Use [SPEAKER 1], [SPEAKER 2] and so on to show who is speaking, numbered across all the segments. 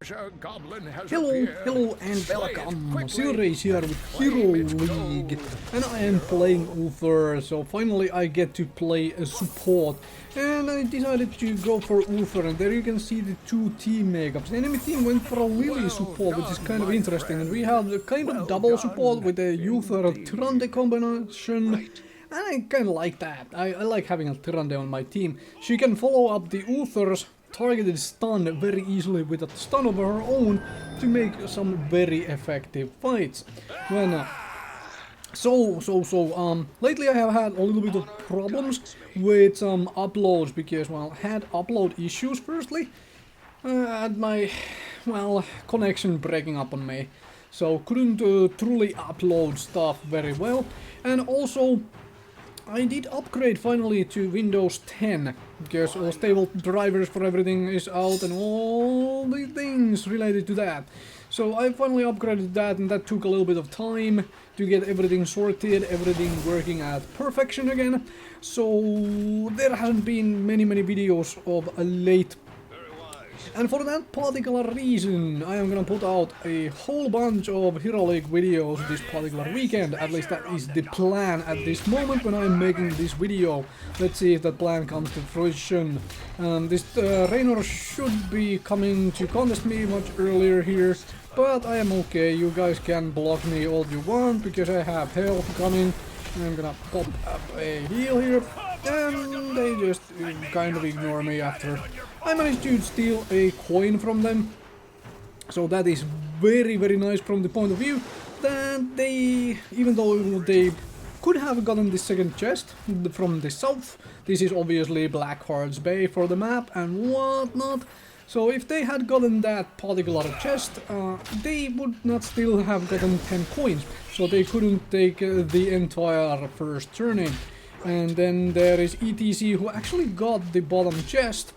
[SPEAKER 1] Hello and welcome! Silrace here with Referral League, and I am playing Uther, so finally I get to play a support. And I decided to go for Uther, and there you can see the two team makeups. The enemy team went for a Lily support, which is kind of interesting, and we have the kind of double support with the Uther Tyrande combination. And I kind of like that. I like having a Tyrande on my team. She can follow up the Uther's targeted stun very easily with a stun of her own to make some very effective fights. Well, lately I have had a little bit of problems with some uploads because, well, had upload issues firstly. Had my, well, connection breaking up on me, so couldn't truly upload stuff very well. And also I did upgrade finally to Windows 10 because all stable drivers for everything is out and all the things related to that. So I finally upgraded that, and that took a little bit of time to get everything sorted, everything working at perfection again. So there hasn't been many videos of a late. And for that particular reason, I am gonna put out a whole bunch of Hero League videos this particular weekend. At least that is the plan at this moment when I'm making this video. Let's see if that plan comes to fruition. This Raynor should be coming to contest me much earlier here, but I am okay. You guys can block me all you want because I have health coming. I'm gonna pop up a heal here, and they just kind of ignore me after I managed to steal a coin from them. So that is very nice from the point of view that they, even though they could have gotten the second chest from the south, this is obviously Blackheart's Bay for the map and whatnot. So if they had gotten that particular chest, they would not still have gotten 10 coins. So they couldn't take the entire first turning. And then there is ETC who actually got the bottom chest.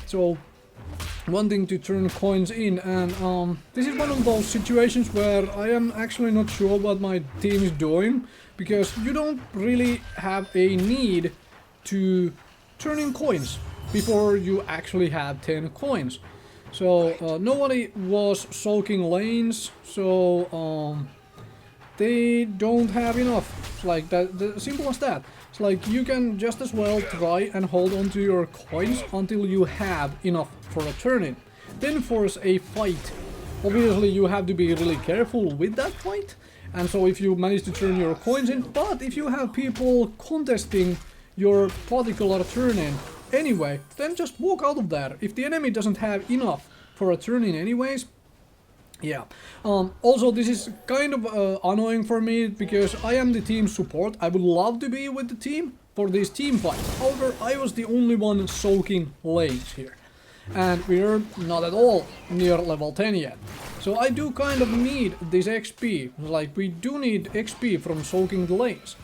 [SPEAKER 1] So wanting to turn coins in, and this is one of those situations where I am actually not sure what my team is doing, because you don't really have a need to turn in coins before you actually have 10 coins. So nobody was soaking lanes, so they don't have enough. It's like that, simple as that. It's like you can just as well try and hold on to your coins until you have enough for a turn-in. Then force a fight. Obviously you have to be really careful with that fight, and so if you manage to turn your coins in, but if you have people contesting your particular turn-in anyway, then just walk out of there. If the enemy doesn't have enough for a turn-in anyways, yeah. Also, this is kind of annoying for me because I am the team support. I would love to be with the team for these team fights. However, I was the only one soaking lanes here. And we're not at all near level 10 yet. So I do kind of need this XP. Like, we do need XP from soaking the lanes.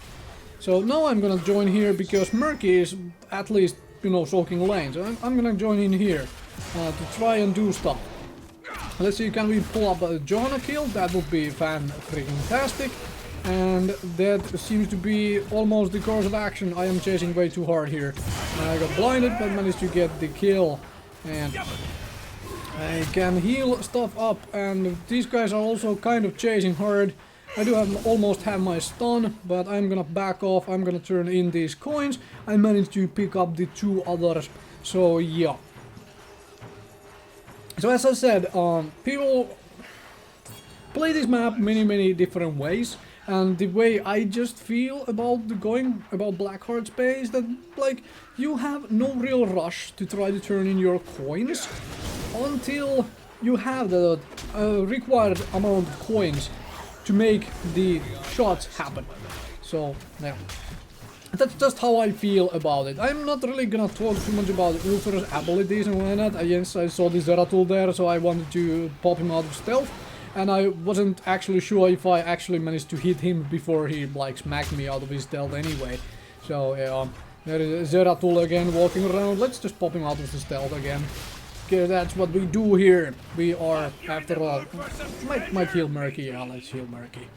[SPEAKER 1] So now I'm gonna join here because Murky is at least, you know, soaking lanes. I'm gonna join in here to try and do stuff. Let's see, can we pull up a Johanna kill? That would be fan-freaking-tastic. And that seems to be almost the course of action. I am chasing way too hard here. I got blinded, but managed to get the kill. And I can heal stuff up, and these guys are also kind of chasing hard. I do almost have my stun, but I'm gonna back off. I'm gonna turn in these coins. I managed to pick up the two others, so yeah. So as I said, people play this map many different ways, and the way I just feel about Blackheart's Bay is that, like, you have no real rush to try to turn in your coins until you have the required amount of coins to make the shots happen. So yeah. That's just how I feel about it. I'm not really gonna talk too much about Uther's abilities and whatnot. Yes, I saw the Zeratul there, so I wanted to pop him out of stealth. And I wasn't actually sure if I actually managed to hit him before he, like, smacked me out of his stealth anyway. So, yeah, there is Zeratul again walking around. Let's just pop him out of the stealth again. Because that's what we do here. We are, after all, might heal Murky. Yeah, let's heal Murky.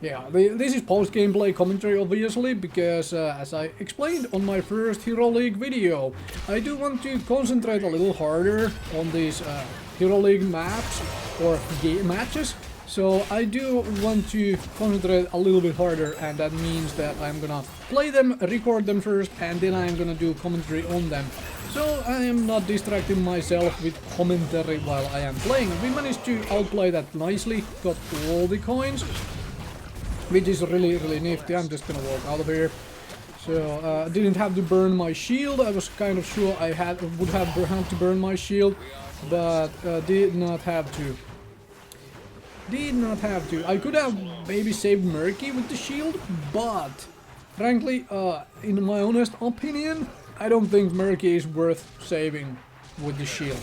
[SPEAKER 1] Yeah, this is post-gameplay commentary obviously, because as I explained on my first Hero League video, I do want to concentrate a little harder on these Hero League maps or matches. So I do want to concentrate a little bit harder, and that means that I'm gonna play them, record them first, and then I'm gonna do commentary on them. So I am not distracting myself with commentary while I am playing. We managed to outplay that nicely, got all the coins, which is really, really nifty. I'm just gonna walk out of here. So I didn't have to burn my shield. I was kind of sure I would have had to burn my shield, but did not have to. Did not have to. I could have maybe saved Murky with the shield, but frankly, in my honest opinion, I don't think Murky is worth saving with the shield.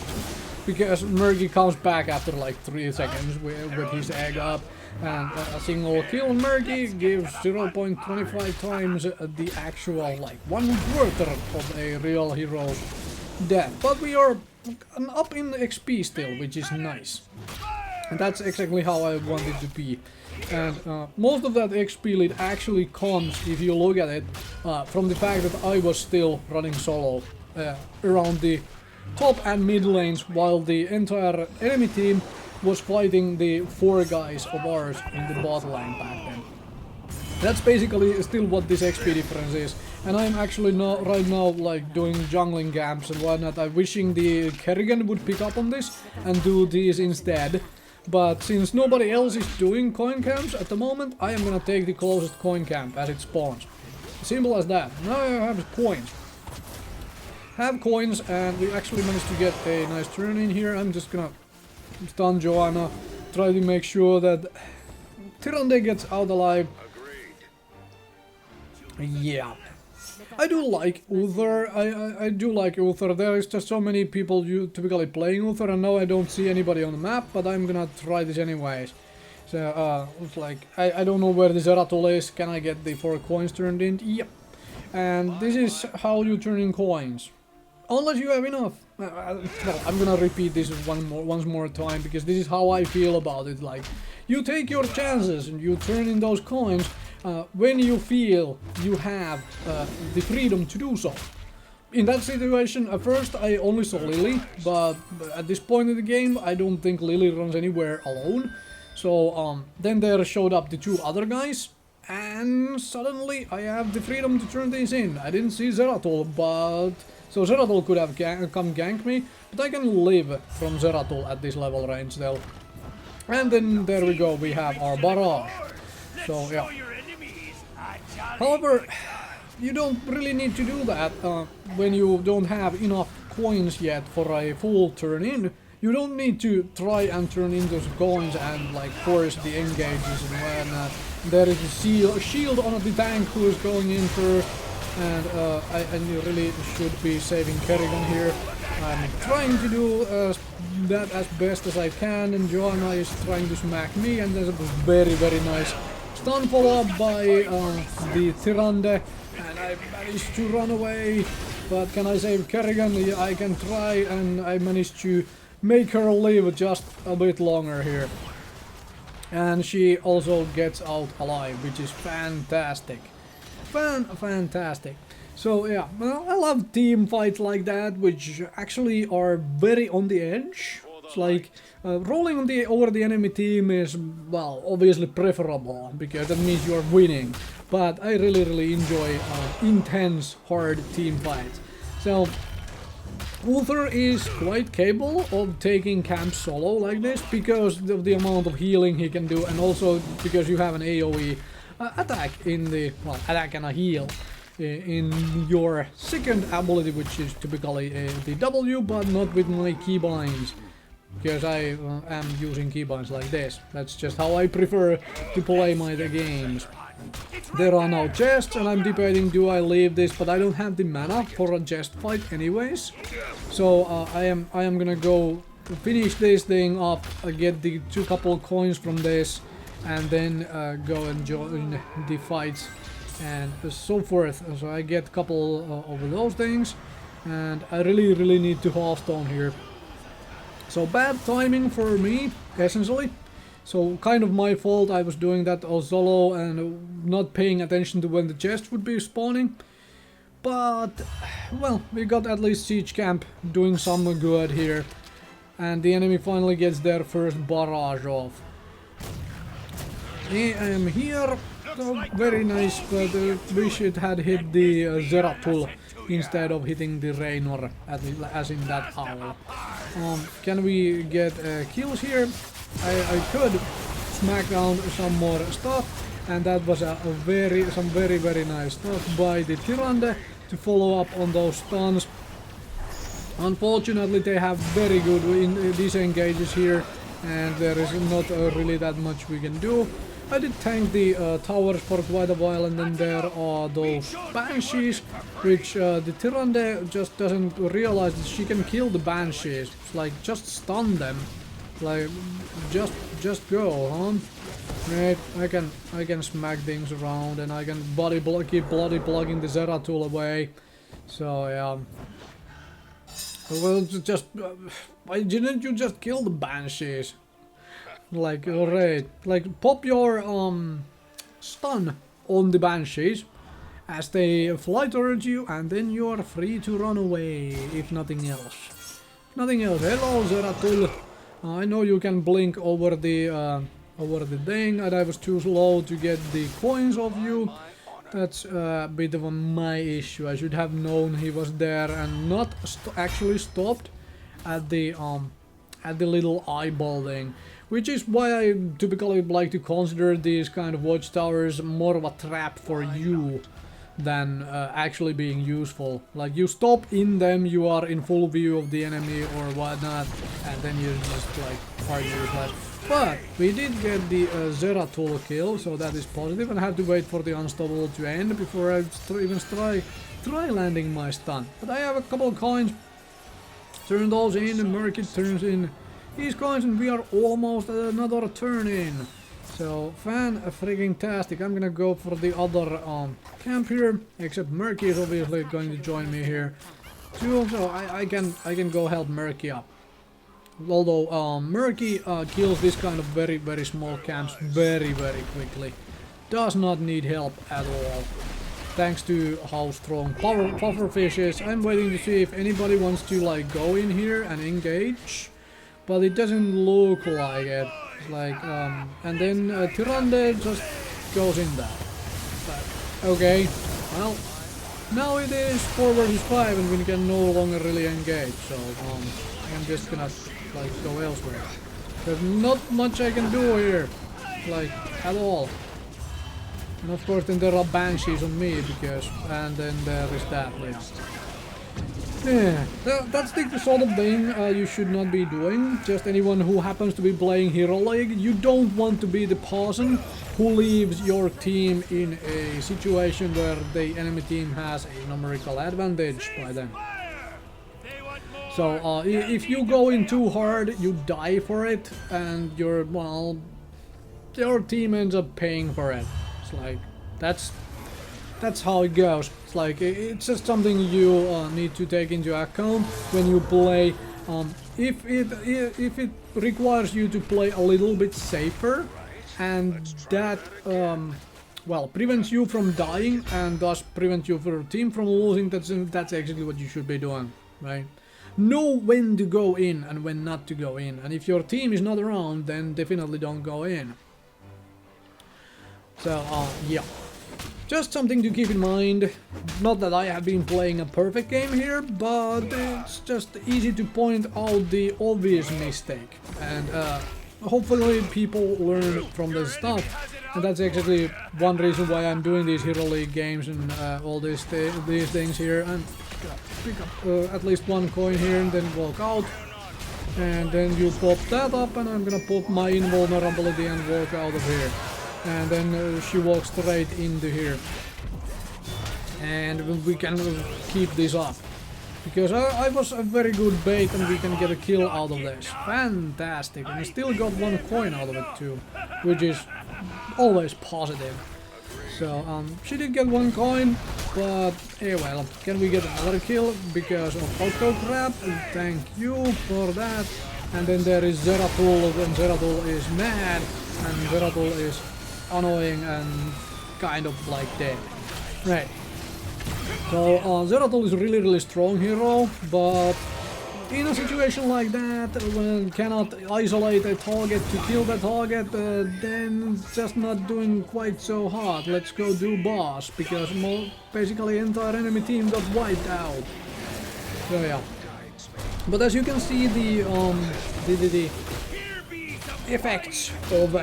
[SPEAKER 1] Because Murky comes back after like 3 seconds with his egg up, and a single kill on Murky gives 0.25 times the actual like 1/4 of a real hero's death. But we are up in XP still, which is nice. And that's exactly how I want it to be. And most of that XP lead actually comes, if you look at it, from the fact that I was still running solo around the top and mid lanes, while the entire enemy team was fighting the 4 guys of ours in the bot lane back then. That's basically still what this XP difference is. And I'm actually not right now like doing jungling camps and whatnot. I'm wishing the Kerrigan would pick up on this and do these instead. But since nobody else is doing coin camps at the moment, I am gonna take the closest coin camp as it spawns. Simple as that. Now I have coins. Have coins, and we actually managed to get a nice turn in here. I'm just gonna stun Joanna, try to make sure that Tyrande gets out alive. Yeah. I do like Uther. I do like Uther. There is just so many people typically playing Uther, and now I don't see anybody on the map, but I'm gonna try this anyways. So, it's like, I don't know where the Zeratul is. Can I get the 4 coins turned in? Yep. And this is how you turn in coins. Unless you have enough. Well, I'm gonna repeat this once more time, because this is how I feel about it. Like, you take your chances and you turn in those coins when you feel you have the freedom to do so. In that situation, at first I only saw Lily, but at this point in the game I don't think Lily runs anywhere alone. So then there showed up the 2 other guys, and suddenly I have the freedom to turn these in. I didn't see Zeratul, but... So Zeratul could have come gank me, but I can live from Zeratul at this level range still. And then there we go, we have our barrage. So yeah. However, you don't really need to do that when you don't have enough coins yet for a full turn in. You don't need to try and turn in those coins and like force the engages and when there is a shield on the tank who is going in first. And I really should be saving Kerrigan here. I'm trying to do that as best as I can, and Joanna is trying to smack me, and there's a very, very nice stun follow-up by the Tyrande, and I managed to run away. But can I save Kerrigan? Yeah, I can try, and I managed to make her live just a bit longer here. And she also gets out alive, which is fantastic. Fantastic. So yeah, well, I love team fights like that, which actually are very on the edge. It's like rolling on over the enemy team is, well, obviously preferable, because that means you're winning. But I really enjoy intense, hard team fights. So Uther is quite capable of taking camps solo like this, because of the amount of healing he can do, and also because you have an AoE attack in the, well, attack and a heal in your second ability, which is typically the W, but not with my keybinds, because I am using keybinds like this. That's just how I prefer to play my games. There are now chests, and I'm debating, do I leave this, but I don't have the mana for a chest fight anyways. So I am gonna go finish this thing up, get the couple coins from this, and then go and join the fights and so forth. So I get a couple of those things, and I really need to half stone here. So bad timing for me, essentially. So kind of my fault, I was doing that all solo and not paying attention to when the chest would be spawning. But, well, we got at least siege camp doing some good here. And the enemy finally gets their first barrage off. I am here. Oh, very nice, but we should have hit the Zeratul instead of hitting the Raynor, as in that owl. Can we get kills here? I could smack down some more stuff, and that was some very nice stuff by the Tyrande to follow up on those stuns. Unfortunately, they have very good disengages here, and there is not really that much we can do. I did tank the towers for quite a while, and then there are those Banshees, which the Tyrande just doesn't realize that she can kill the Banshees. It's like, just stun them. Like, just go, huh? Right, I can smack things around, and I can keep bloody blocking the Zeratul away. So yeah. Well, just why didn't you just kill the Banshees? Like, alright, like pop your stun on the Banshees as they fly towards you, and then you are free to run away, if nothing else. Nothing else. Hello, Zeratul. I know you can blink over the thing, and I was too slow to get the coins off you. That's a bit of my issue. I should have known he was there and not actually stopped at the little eyeball thing. Which is why I typically like to consider these kind of watchtowers more of a trap for you than actually being useful. Like, you stop in them, you are in full view of the enemy or whatnot, and then you're just like quite useless. But we did get the Zeratul kill, so that is positive, and I have to wait for the unstoppable to end before I even try landing my stun. But I have a couple of coins. Turn those in, and Murky turns in these coins, and we are almost at another turn in. So, fan-freaking-tastic. I'm gonna go for the other camp here, except Murky is obviously going to join me here too, so I can go help Murky up. Although Murky kills this kind of very small camps very quickly. Does not need help at all. Thanks to how strong Pufferfish is. I'm waiting to see if anybody wants to like go in here and engage. But it doesn't look like it. Like, and then Tyrande just goes in there. But, okay, well, now it is 4 versus 5 and we can no longer really engage. So, I'm just gonna, like, go elsewhere. There's not much I can do here. Like, at all. And of course then there are Banshees on me, because, and then there is that, yeah. Yeah, that's the sort of thing you should not be doing. Just anyone who happens to be playing Hero League, you don't want to be the person who leaves your team in a situation where the enemy team has a numerical advantage by then. So if you go in too hard, you die for it, and your team ends up paying for it. It's like, that's how it goes. It's like, it's just something you need to take into account when you play. If it requires you to play a little bit safer, and that well, prevents you from dying and thus prevents your team from losing, that's exactly what you should be doing, right? Know when to go in and when not to go in, and if your team is not around, then definitely don't go in. So yeah. Just something to keep in mind. Not that I have been playing a perfect game here, but it's just easy to point out the obvious mistake. And hopefully people learn from this stuff. And that's actually one reason why I'm doing these Hero League games and all these things here. I'm gonna pick up at least one coin here and then walk out. And then you pop that up, and I'm gonna pop my invulnerability and walk out of here. And then she walks straight into here, and we can keep this up, because I was a very good bait and we can get a kill out of this. Fantastic, and I still got one coin out of it too, which is always positive. So she did get one coin, but well, can we get another kill because of auto crap? Thank you for that. And then there is Zeratul, and Zeratul is mad, and Zeratul is annoying and kind of like dead. Right. So Zeratul is really strong hero, but in a situation like that, when cannot isolate a target to kill the target, then it's just not doing quite so hard. Let's go do boss, because basically entire enemy team got wiped out. So yeah. But as you can see, the effects of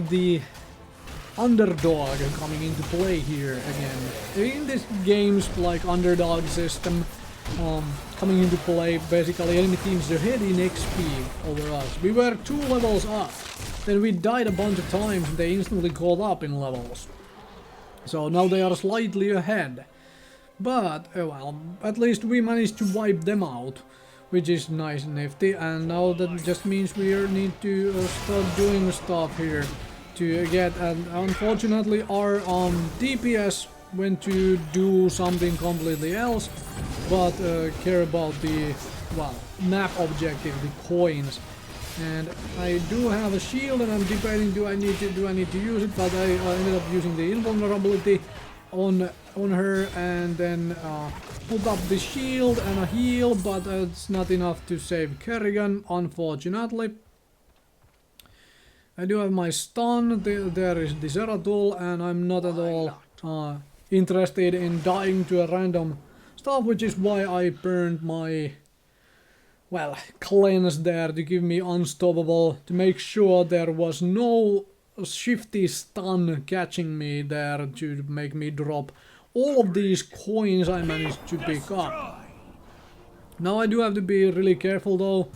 [SPEAKER 1] the underdog coming into play here again. In this game's like underdog system, coming into play, basically enemy teams are ahead in XP over us. We were 2 levels up, then we died a bunch of times and they instantly caught up in levels. So now they are slightly ahead. But, well, at least we managed to wipe them out, which is nice and nifty, and now that just means we need to start doing stuff here to get, and unfortunately our DPS went to do something completely else, but care about the, well, map objective, the coins. And I do have a shield, and I'm debating do I need to use it, but I ended up using the invulnerability on her, and then put up the shield and a heal, but it's not enough to save Kerrigan, unfortunately. I do have my stun, there is the Zeratul, and I'm not at all interested in dying to a random stuff, which is why I burned my, well, cleanse there to give me unstoppable, to make sure there was no shifty stun catching me there to make me drop all of these coins I managed to pick up. Now I do have to be really careful though.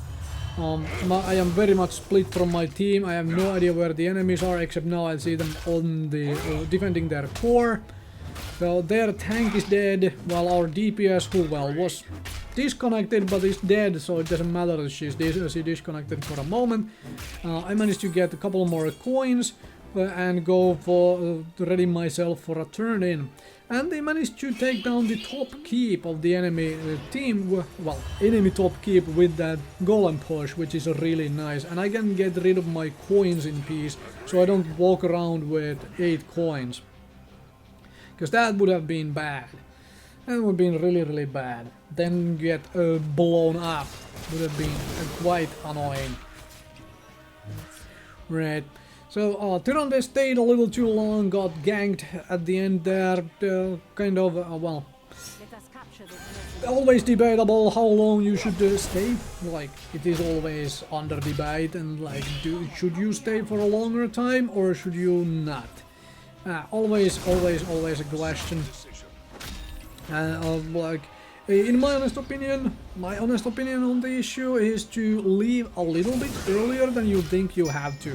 [SPEAKER 1] I am very much split from my team. I have no idea where the enemies are, except now I see them on the defending their core. So their tank is dead, while our DPS, who, well, was disconnected but is dead, so it doesn't matter if she disconnected for a moment. I managed to get a couple more coins and go for ready myself for a turn in. And they managed to take down the top keep of the enemy team, well, enemy top keep with that golem push, which is really nice. And I can get rid of my coins in peace, so I don't walk around with 8 coins. Because that would have been bad. That would have been really bad. Then get blown up. Would have been quite annoying. Right. So Tyrande stayed a little too long, got ganked at the end there. Kind of, well, always debatable how long you should stay. Like, it is always under debate, and like, should you stay for a longer time or should you not? Always a question. Like, in my honest opinion on the issue is to leave a little bit earlier than you think you have to.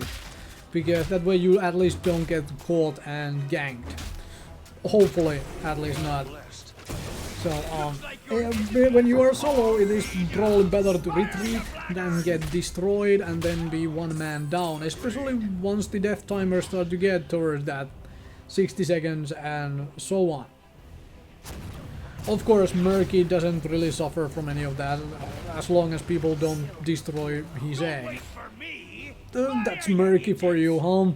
[SPEAKER 1] Because that way you at least don't get caught and ganked. Hopefully, at least not. So, when you are solo, it is probably better to retreat than get destroyed and then be one man down. Especially once the death timers start to get towards that 60 seconds and so on. Of course, Murky doesn't really suffer from any of that, as long as people don't destroy his egg. That's Murky for you, huh?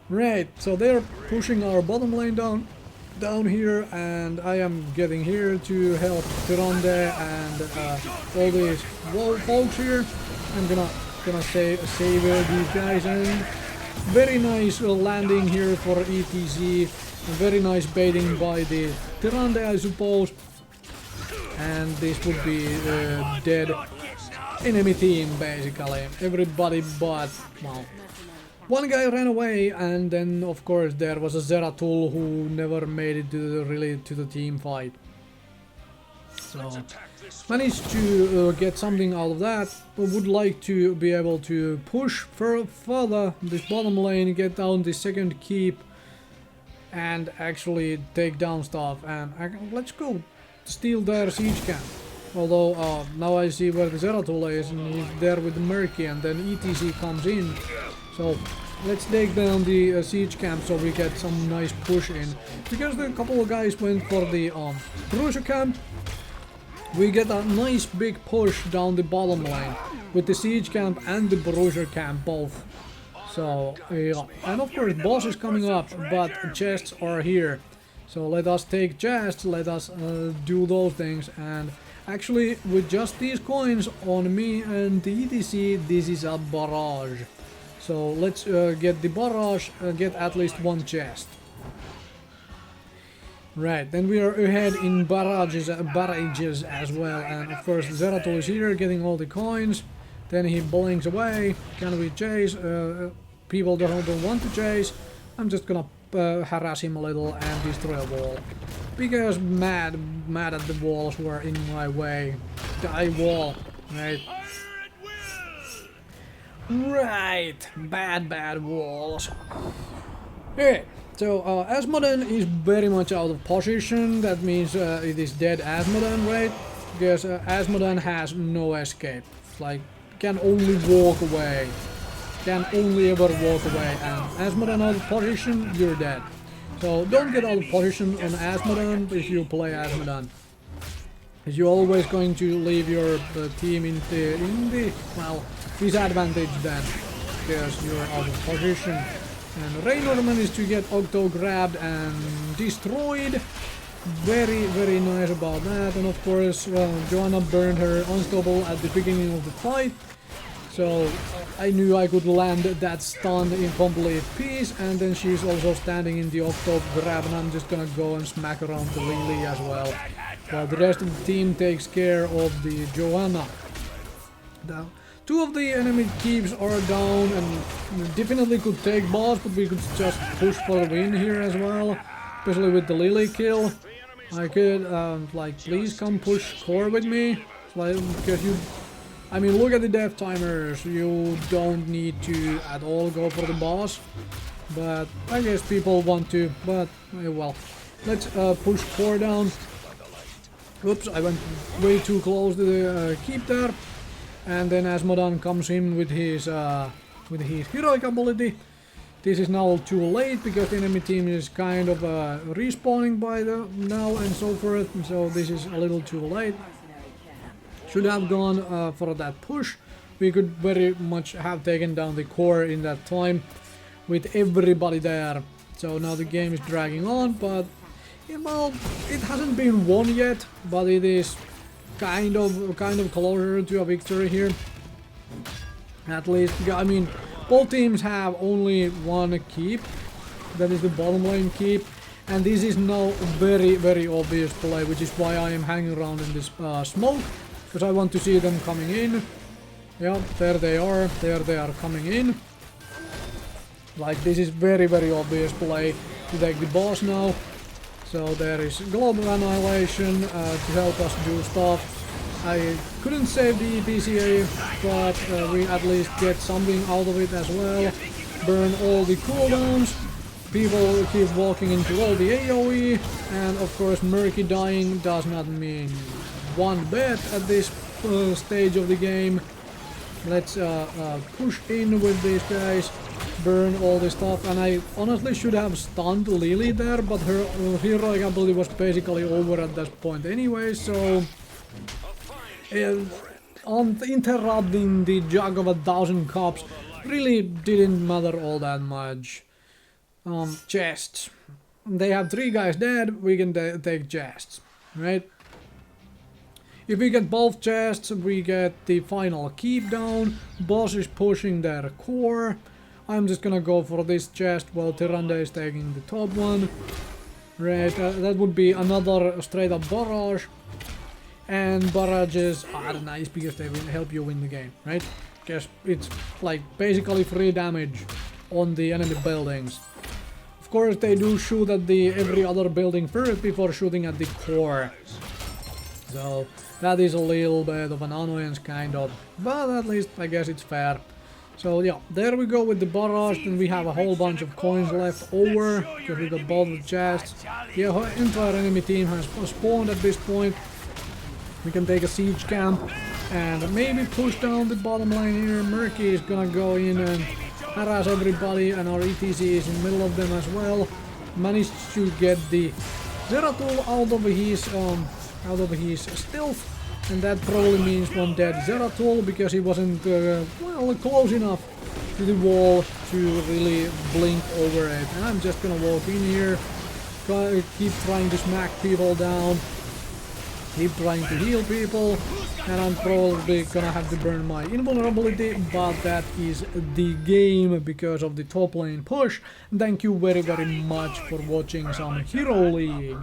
[SPEAKER 1] Right, so they're pushing our bottom lane down here, and I am getting here to help Tyrande and all these folks here. I'm gonna save these guys, and very nice landing here for ETZ. Very nice baiting by the Tyrande, I suppose. And this would be dead enemy team, basically. Everybody but, well, one guy ran away, and then of course there was a Zeratul who never made it to the team fight. So managed to get something out of that, but would like to be able to push further this bottom lane, get down the second keep, and actually take down stuff. And let's go steal their siege camp. Although now I see where the Zeratul is, and he's there with the Murky, and then ETC comes in. So let's take down the siege camp so we get some nice push in. Because a couple of guys went for the Cruiser camp, we get a nice big push down the bottom lane with the siege camp and the bruiser camp both. So yeah, and of course boss is coming up, but chests are here. So let us take chests, let us do those things, and actually with just these coins on me and the ETC, this is a barrage. So let's get the barrage, get at least one chest. Right, then we are ahead in barrages as well, and of course Zeratul is here getting all the coins. Then he blinks away. Can we chase? People don't want to chase. I'm just gonna harass him a little and destroy a wall. Because mad at the walls were in my way. Die wall, right? Right, bad walls. Okay. So, Asmodan is very much out of position, that means it is dead Asmodan, right? Because Asmodan has no escape. It's like, can only walk away. Can only ever walk away, and Asmodan out of position, you're dead. So, don't get out of position on Asmodan if you play Asmodan. Because you're always going to leave your team in the, well, disadvantage then. Because you're out of position. And Raynor managed to get Octo grabbed and destroyed. Very nice about that. And of course, Joanna burned her unstoppable at the beginning of the fight. So I knew I could land that stun in complete peace. And then she's also standing in the Octo grab, and I'm just gonna go and smack around the Lily as well. While the rest of the team takes care of the Joanna. Now, two of the enemy keeps are down, and definitely could take boss, but we could just push for a win here as well, especially with the Lily kill. I could, like, please come push core with me, like, because you, I mean, look at the death timers, you don't need to at all go for the boss, but I guess people want to, but, well, let's push core down. Oops, I went way too close to the keep there. And then Asmodan comes in with his heroic ability. This is now too late because the enemy team is kind of respawning by the now and so forth. So this is a little too late. Should have gone for that push. We could very much have taken down the core in that time with everybody there. So now the game is dragging on, but yeah, well, it hasn't been won yet, but it is kind of closer to a victory here. At least, I mean, both teams have only one keep, that is the bottom lane keep, and this is now very obvious play, which is why I am hanging around in this smoke, because I want to see them coming in. Yeah, there they are coming in. Like, this is very obvious play to take the boss now. So there is global annihilation to help us do stuff. I couldn't save the EPCA, but we at least get something out of it as well. Burn all the cooldowns. People keep walking into all the AoE, and of course Murky dying does not mean one bit at this stage of the game. Let's push in with these guys. Burn all this stuff, and I honestly should have stunned Lily there, but her heroic ability was basically over at that point anyway, so interrupting the jug of 1,000 cups really didn't matter all that much. Chests. They have 3 guys dead, we can take chests, right? If we get both chests, we get the final keep down. Boss is pushing their core. I'm just gonna go for this chest while Tyrande is taking the top one. Right, that would be another straight up barrage. And barrages are nice because they will help you win the game, right? Because it's like basically free damage on the enemy buildings. Of course they do shoot at the every other building first before shooting at the core. So that is a little bit of an annoyance kind of, but at least I guess it's fair. So yeah, there we go with the barrage, and we have a whole bunch of coins left over, because we got both the chests. The entire enemy team has spawned at this point. We can take a siege camp, and maybe push down the bottom lane here. Murky is gonna go in and harass everybody, and our ETC is in the middle of them as well. Managed to get the Zeratul out of his stealth. And that probably means one dead Zeratul because he wasn't, well, close enough to the wall to really blink over it. And I'm just gonna walk in here, keep trying to smack people down, keep trying to heal people, and I'm probably gonna have to burn my invulnerability, but that is the game because of the top lane push. Thank you very much for watching some Hero League.